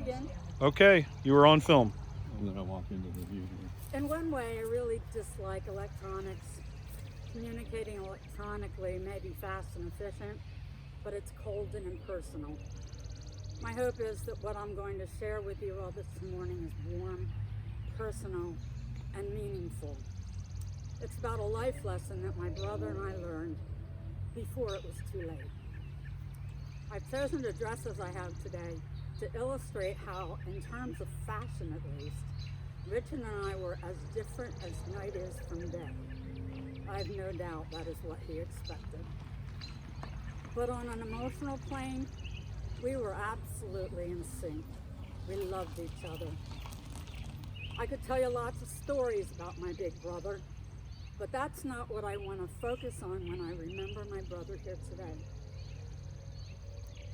begin? Okay, you were on film. And then I walk into the view here. In one way, I really dislike electronics. Communicating electronically may be fast and efficient, but it's cold and impersonal. My hope is that what I'm going to share with you all this morning is warm, personal, and meaningful. It's about a life lesson that my brother and I learned before it was too late. I've chosen to dress as I have today to illustrate how, in terms of fashion at least, Richard and I were as different as night is from day. I have no doubt that is what he expected. But on an emotional plane, we were absolutely in sync. We loved each other. I could tell you lots of stories about my big brother, but that's not what I want to focus on when I remember my brother here today.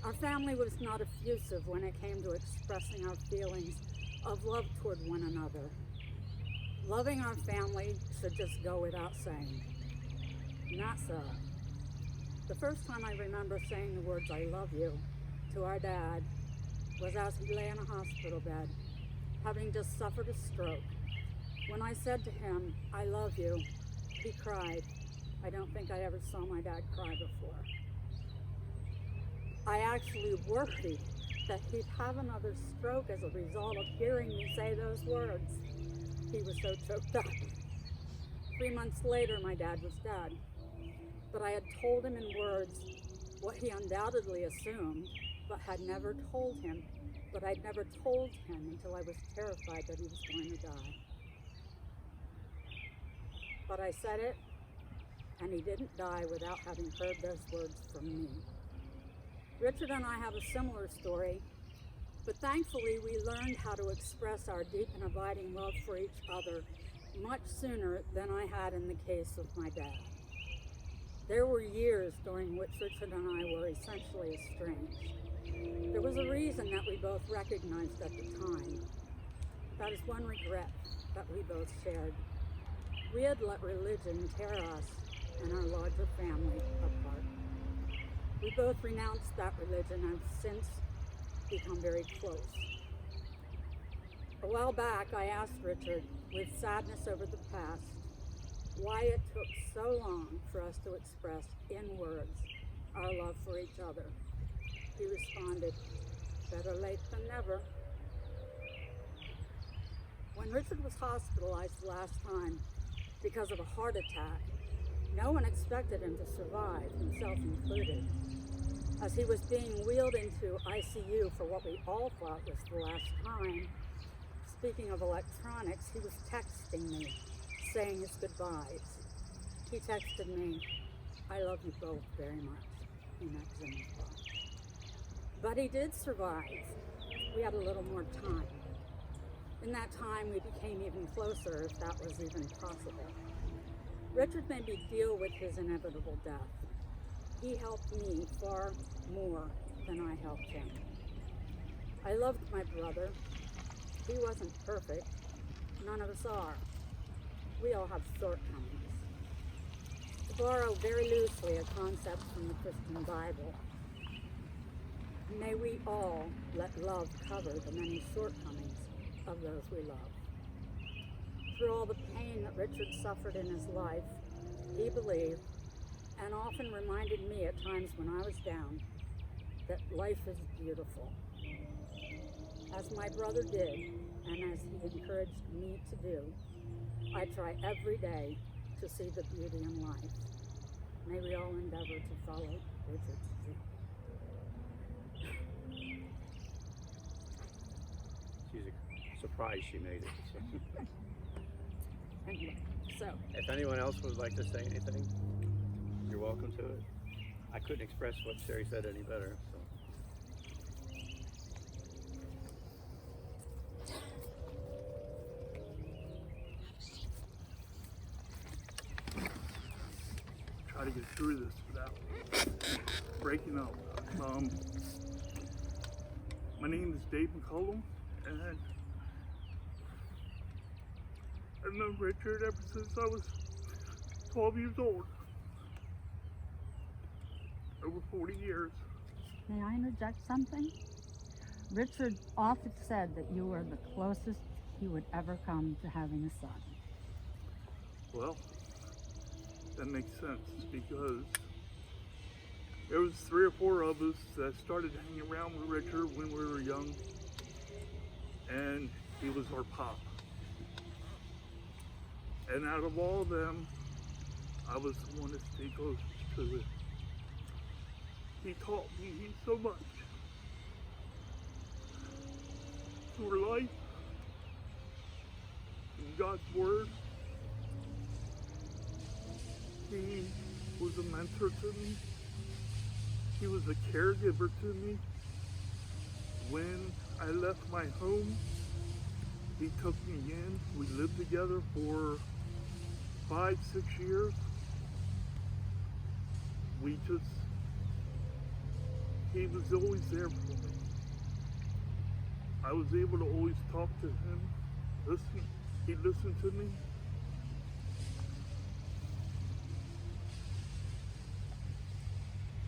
Our family was not effusive when it came to expressing our feelings of love toward one another. Loving our family should just go without saying. Not so. The first time I remember saying the words "I love you" to our dad was as he lay in a hospital bed, having just suffered a stroke. When I said to him, "I love you," he cried. I don't think I ever saw my dad cry before. I actually worried that he'd have another stroke as a result of hearing me say those words. He was so choked up. 3 months later, my dad was dead. But I had told him in words what he undoubtedly assumed, but had never told him. But I'd never told him until I was terrified that he was going to die. But I said it, and he didn't die without having heard those words from me. Richard and I have a similar story, but thankfully we learned how to express our deep and abiding love for each other much sooner than I had in the case of my dad. There were years during which Richard and I were essentially estranged. There was a reason that we both recognized at the time. That is one regret that we both shared. We had let religion tear us and our larger family apart. We both renounced that religion and have since become very close. A while back, I asked Richard, with sadness over the past, why it took so long for us to express in words our love for each other. He responded, "Better late than never." When Richard was hospitalized the last time because of a heart attack, no one expected him to survive, himself included. As he was being wheeled into ICU for what we all thought was the last time, speaking of electronics, he was texting me, saying his goodbyes. He texted me, "I love you both very much." He meant Jimmy's boss. But he did survive. We had a little more time. In that time, we became even closer, if that was even possible. Richard made me deal with his inevitable death. He helped me far more than I helped him. I loved my brother. He wasn't perfect. None of us are. We all have shortcomings. To borrow very loosely a concept from the Christian Bible, may we all let love cover the many shortcomings of those we love. Through all the pain that Richard suffered in his life, he believed, and often reminded me at times when I was down, that life is beautiful. As my brother did, and as he encouraged me to do, I try every day to see the beauty in life. May we all endeavor to follow Richard's dream. She's surprised she made it. Anyway, so. If anyone else would like to say anything, you're welcome to it. I couldn't express what Sherry said any better. So. Try to get through this without breaking up. My name is Dave McCollum, and I've known Richard ever since I was 12 years old. Over 40 years. May I interject something? Richard often said that you were the closest he would ever come to having a son. Well, that makes sense because there was 3 or 4 of us that started hanging around with Richard when we were young, and he was our pop. And out of all of them, I was the one that stayed closest to him. He taught me so much. Through life, in God's Word, he was a mentor to me. He was a caregiver to me. When I left my home, he took me in. We lived together for 5, 6 years. He was always there for me. I was able to always talk to him, listen. He listened to me.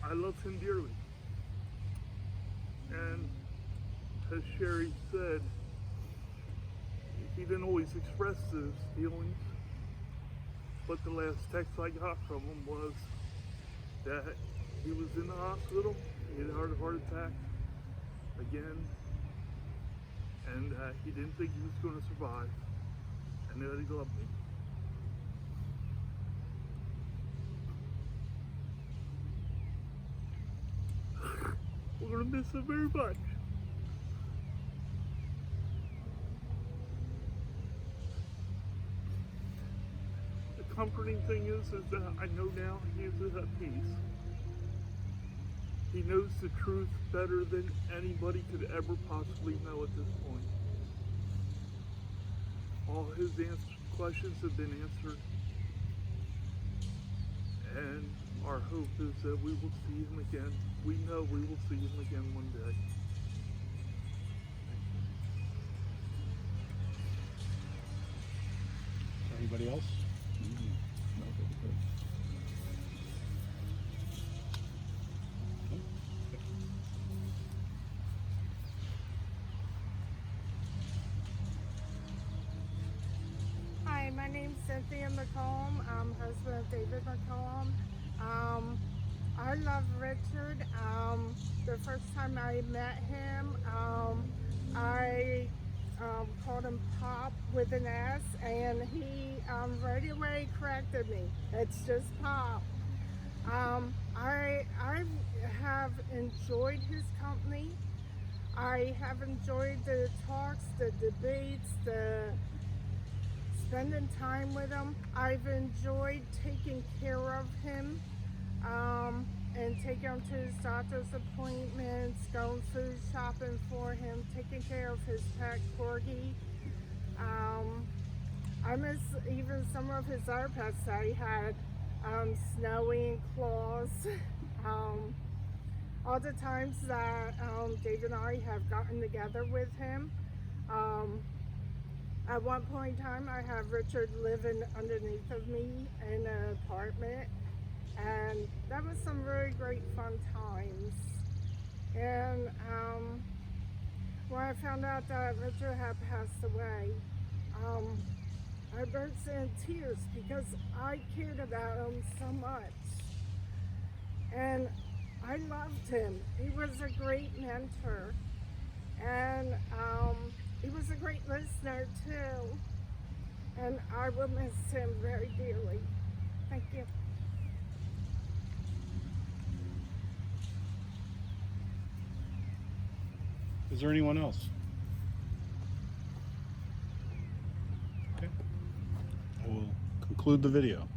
I love him dearly. And as Sherry said, he didn't always express his feelings, but the last text I got from him was that he was in the hospital, he had had a heart attack again, and he didn't think he was going to survive, and that he loved me. We're going to miss him very much. The comforting thing is that I know now he is at peace. He knows the truth better than anybody could ever possibly know at this point. All his questions have been answered. And our hope is that we will see him again. We know we will see him again one day. Anybody else? No, good. Hi, my name's Cynthia McComb. I'm husband of David McComb. I love Richard. The first time I met him, I called him Pop with an S, and he right away corrected me. It's just Pop. I have enjoyed his company. I have enjoyed the talks, the debates, the spending time with him. I've enjoyed taking care of him and taking him to his doctor's appointments, going food shopping for him, taking care of his pet corgi. I miss even some of his other pets that he had, Snowy and Claus. All the times that Dave and I have gotten together with him. At one point in time, I had Richard living underneath of me in an apartment, and that was some really great fun times. And when I found out that Richard had passed away, I burst into tears because I cared about him so much. And I loved him. He was a great mentor. And he was a great listener too. And I will miss him very dearly. Thank you. Is there anyone else? Okay. I will conclude the video.